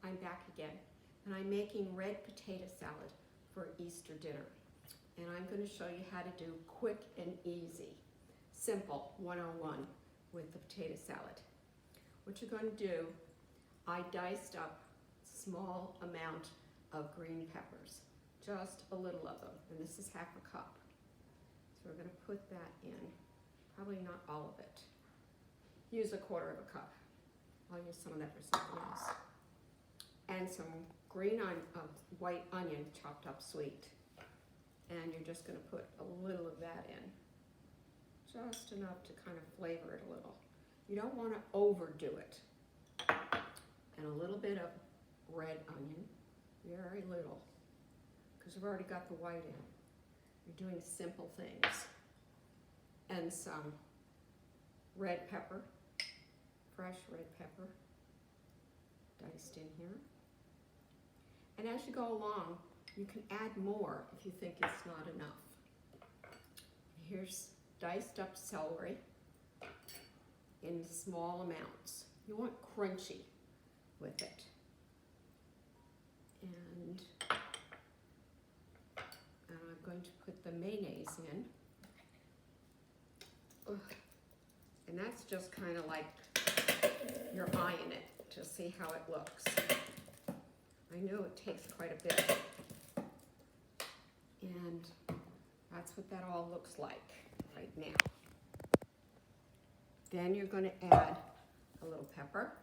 I'm back again, and I'm making red potato salad for Easter dinner. And I'm going to show you how to do quick and easy, simple 101 with the potato salad. What you're going to do, I diced up small amount of green peppers, just a little of them, and this is half a cup. So we're going to put that in, probably not all of it. Use a quarter of a cup. I'll use some of that for something else. And some white onion chopped up sweet. And you're just going to put a little of that in. Just enough to kind of flavor it a little. You don't want to overdo it. And a little bit of red onion, very little, because you've already got the white in. You're doing simple things. And some red pepper, fresh red pepper, diced in here. And as you go along, you can add more if you think it's not enough. Here's diced up celery in small amounts. You want crunchy with it. And I'm going to put the mayonnaise in. And that's just kind of like you're eyeing it to see how it looks. I know it takes quite a bit. And that's what that all looks like right now. Then you're going to add a little pepper,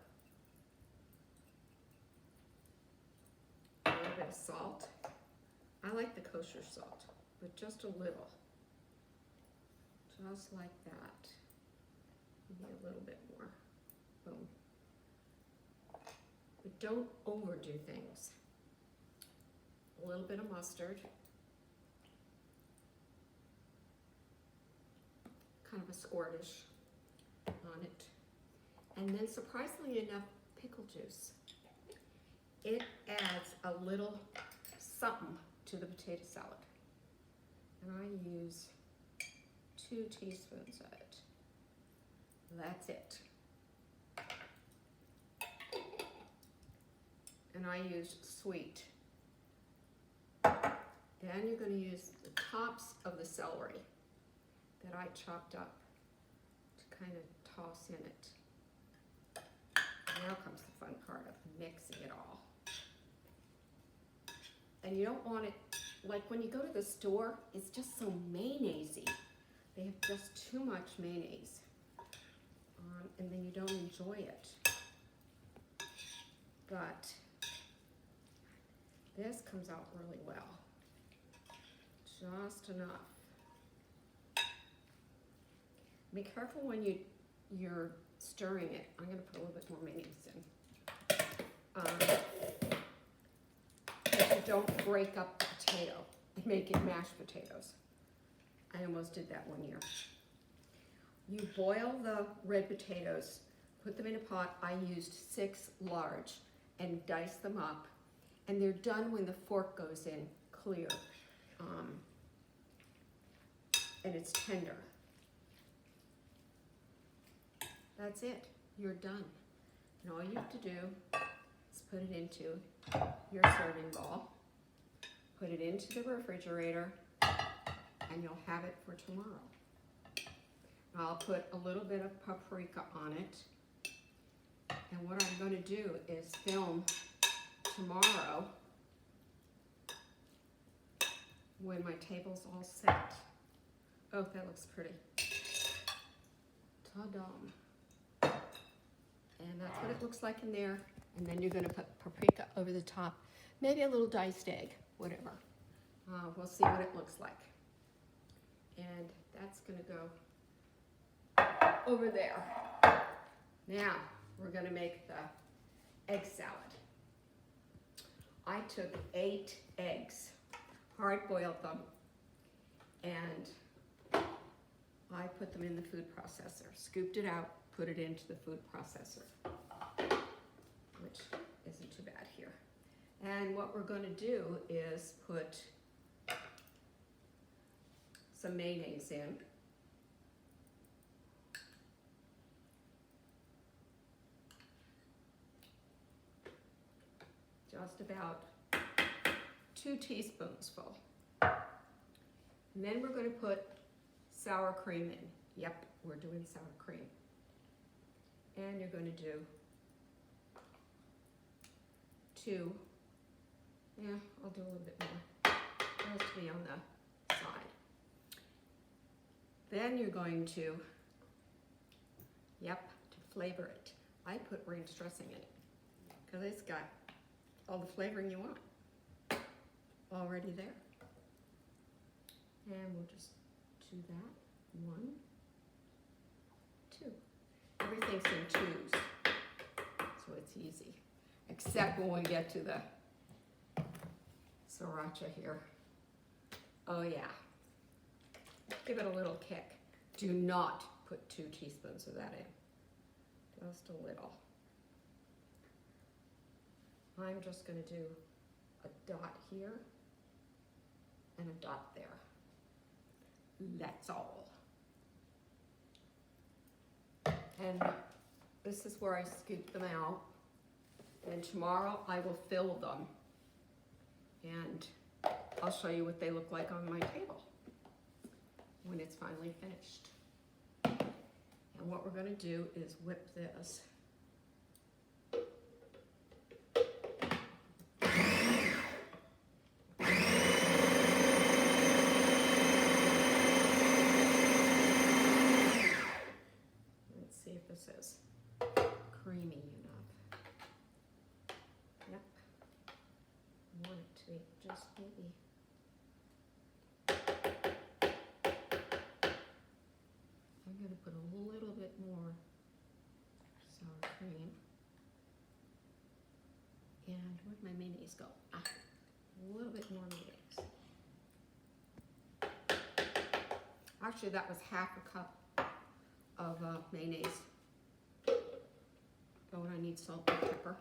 a little bit of salt. I like the kosher salt, but just a little. Just like that. Maybe a little bit more. Boom. But don't overdo things. A little bit of mustard. Kind of a squirtish on it. And then surprisingly enough, pickle juice. It adds a little something to the potato salad. And I use 2 teaspoons of it. That's it. And I use sweet. Then you're going to use the tops of the celery that I chopped up to kind of toss in it. Now comes the fun part of mixing it all. And you don't want it, like when you go to the store, it's just so mayonnaise-y. They have just too much mayonnaise. And then you don't enjoy it. But this comes out really well. Just enough. Be careful when you're stirring it. I'm going to put a little bit more mayonnaise in. That you don't break up the potato and make it mashed potatoes. I almost did that one year. You boil the red potatoes, put them in a pot. I used 6 large and diced them up. And they're done when the fork goes in clear. And it's tender. That's it. You're done. And all you have to do is put it into your serving bowl, put it into the refrigerator, and you'll have it for tomorrow. I'll put a little bit of paprika on it. And what I'm going to do is film tomorrow when my table's all set. Oh, that looks pretty. Ta-dum. And that's what it looks like in there. And then you're going to put paprika over the top. Maybe a little diced egg, whatever. We'll see what it looks like. And that's going to go over there. Now, we're going to make the egg salad. I took 8 eggs, hard-boiled them, and I put them in the food processor, scooped it out, put it into the food processor, which isn't too bad here. And what we're going to do is put some mayonnaise in. just about 2 teaspoons full. And then we're going to put sour cream in. Yep, we're doing sour cream. And you're going to do 2. Yeah, I'll do a little bit more. It has to be on the side. Then you're going to, to flavor it. I put ranch dressing in it because it's got all the flavoring you want already there. And we'll just do that. 1, 2. Everything's in 2s, so it's easy. Except when we get to the sriracha here. Oh yeah. Give it a little kick. Do not put 2 teaspoons of that in. Just a little. I'm just going to do a dot here and a dot there. That's all. And this is where I scoop them out. And tomorrow I will fill them. And I'll show you what they look like on my table when it's finally finished. And what we're going to do is whip this. Let's see if this is creamy enough. Yep. I want it to be just maybe. I'm going to put a little bit more sour cream. And where'd my mayonnaise go? Ah, a little bit more mayonnaise. Actually, that was half a cup of mayonnaise. Oh, and I need salt and pepper.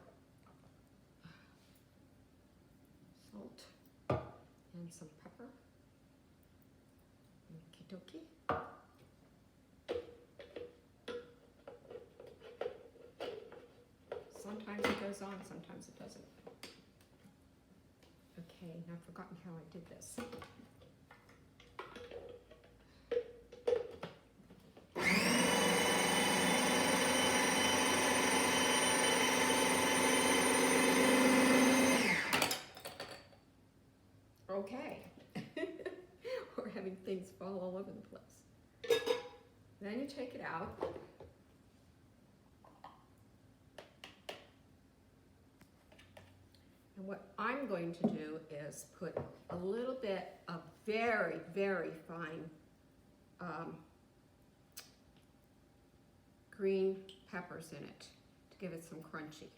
Salt and some pepper. Okie dokie. Sometimes it goes on, sometimes it doesn't. Okay, now I've forgotten how I did this. Okay. We're having things fall all over the place. Then you take it out. And what I'm going to do is put a little bit of very, very fine green peppers in it to give it some crunchy.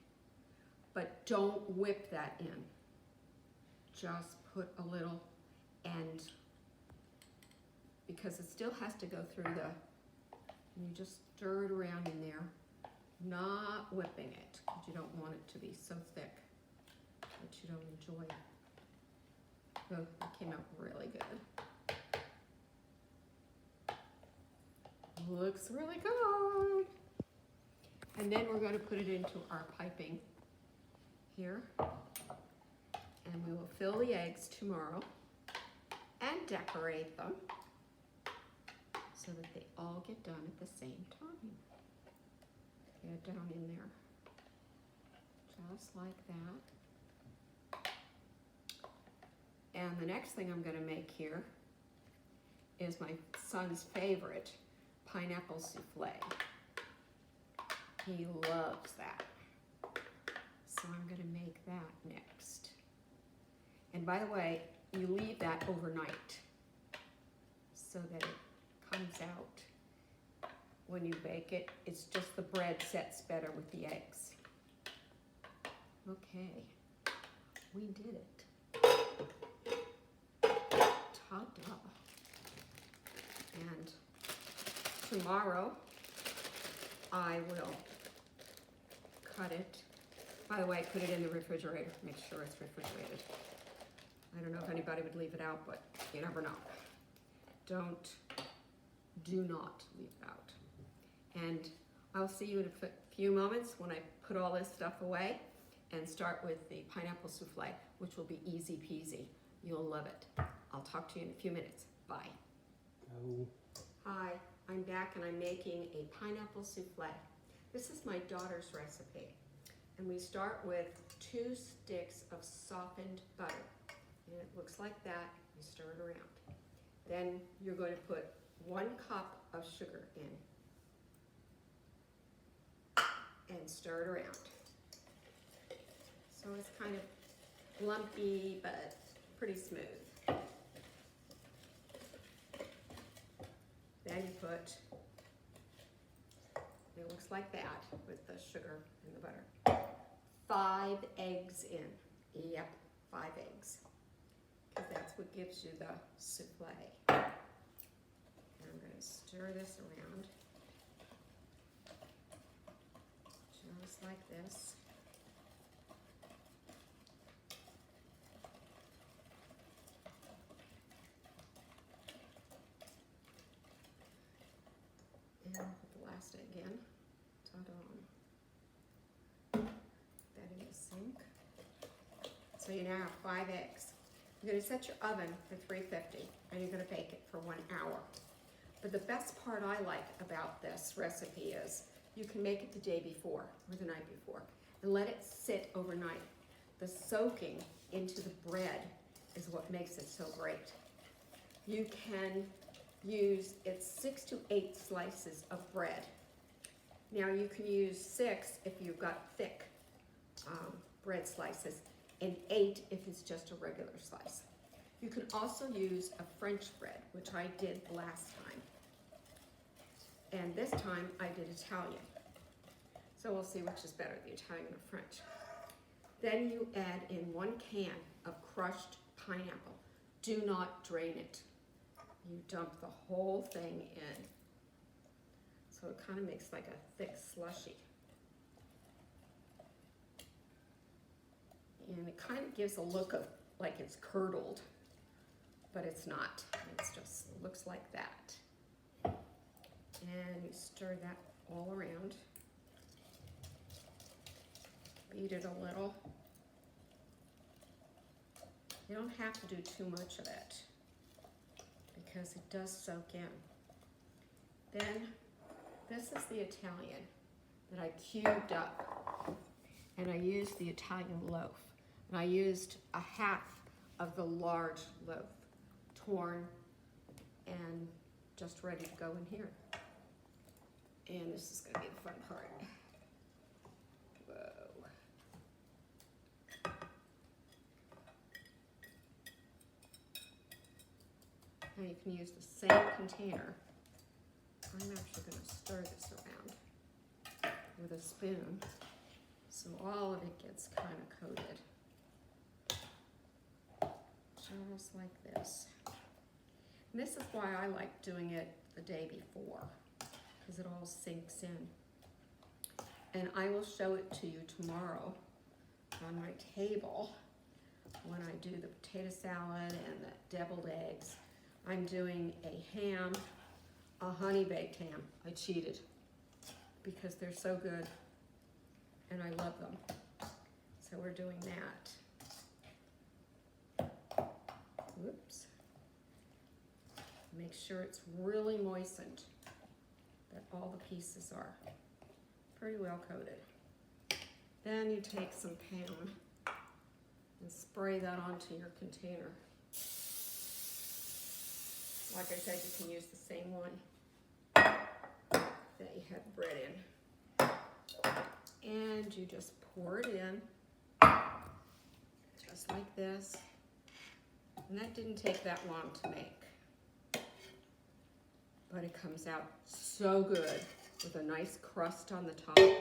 But don't whip that in. Just put a little, and because it still has to go through and you just stir it around in there, not whipping it, because you don't want it to be so thick that you don't enjoy it. Oh, it came out really good. Looks really good. And then we're going to put it into our piping here. And we will fill the eggs tomorrow and decorate them so that they all get done at the same time. Get down in there, just like that. And the next thing I'm going to make here is my son's favorite, pineapple souffle. He loves that. So I'm going to make that next. And by the way, you leave that overnight so that it comes out when you bake it. It's just the bread sets better with the eggs. Okay, we did it. Ta-da. And tomorrow I will cut it. By the way, put it in the refrigerator. Make sure it's refrigerated. I don't know if anybody would leave it out, but you never know. Do not leave it out. And I'll see you in a few moments when I put all this stuff away and start with the pineapple souffle, which will be easy peasy. You'll love it. I'll talk to you in a few minutes. Bye. Go. Hi, I'm back and I'm making a pineapple souffle. This is my daughter's recipe. And we start with 2 sticks of softened butter. And it looks like that. You stir it around. Then you're going to put 1 cup of sugar in and stir it around. So it's kind of lumpy, but pretty smooth. Then you put, it looks like that with the sugar and the butter. 5 eggs in. Yep, 5 eggs. Because that's what gives you the souffle. And I'm going to stir this around. Just like this. And I'll put the last egg in. Ta-da. That in the sink. So you now have 5 eggs. You're going to set your oven for 350 and you're going to bake it for 1 hour. But the best part I like about this recipe is you can make it the day before or the night before and let it sit overnight. The soaking into the bread is what makes it so great. You can use, it's 6 to 8 slices of bread. Now you can use 6 if you've got thick bread slices and 8 if it's just a regular slice. You can also use a French bread, which I did last time. And this time I did Italian. So we'll see which is better, the Italian or French. Then you add in 1 can of crushed pineapple. Do not drain it. You dump the whole thing in. So it kind of makes like a thick slushy. And it kind of gives a look of like it's curdled, but it's not. It's just, it looks like that. And you stir that all around. Beat it a little. You don't have to do too much of it because it does soak in. Then this is the Italian that I cubed up, and I used the Italian loaf. And I used a half of the large loaf, torn and just ready to go in here. And this is gonna be the fun part. Whoa. Now you can use the same container. I'm actually gonna stir this around with a spoon so all of it gets kind of coated. Just like this. And this is why I like doing it the day before, because it all sinks in. And I will show it to you tomorrow on my table when I do the potato salad and the deviled eggs. I'm doing a ham, a honey baked ham. I cheated because they're so good and I love them. So we're doing that. Whoops. Make sure it's really moistened, that all the pieces are pretty well coated. Then you take some Pam and spray that onto your container. Like I said, you can use the same one that you had bread in. And you just pour it in, just like this. And that didn't take that long to make. But it comes out so good with a nice crust on the top. And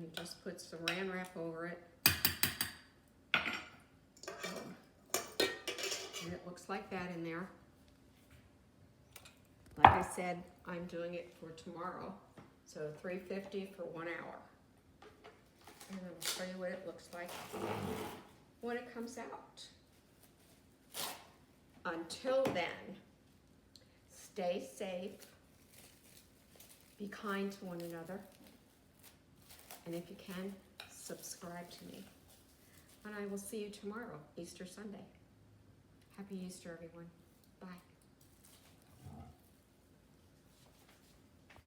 you just put saran wrap over it. And it looks like that in there. Like I said, I'm doing it for tomorrow. So $3.50 for 1 hour. And I'll show you what it looks like when it comes out. Until then, stay safe, be kind to one another, And if you can, subscribe to me. And I will see you tomorrow, Easter Sunday. Happy Easter, everyone. Bye.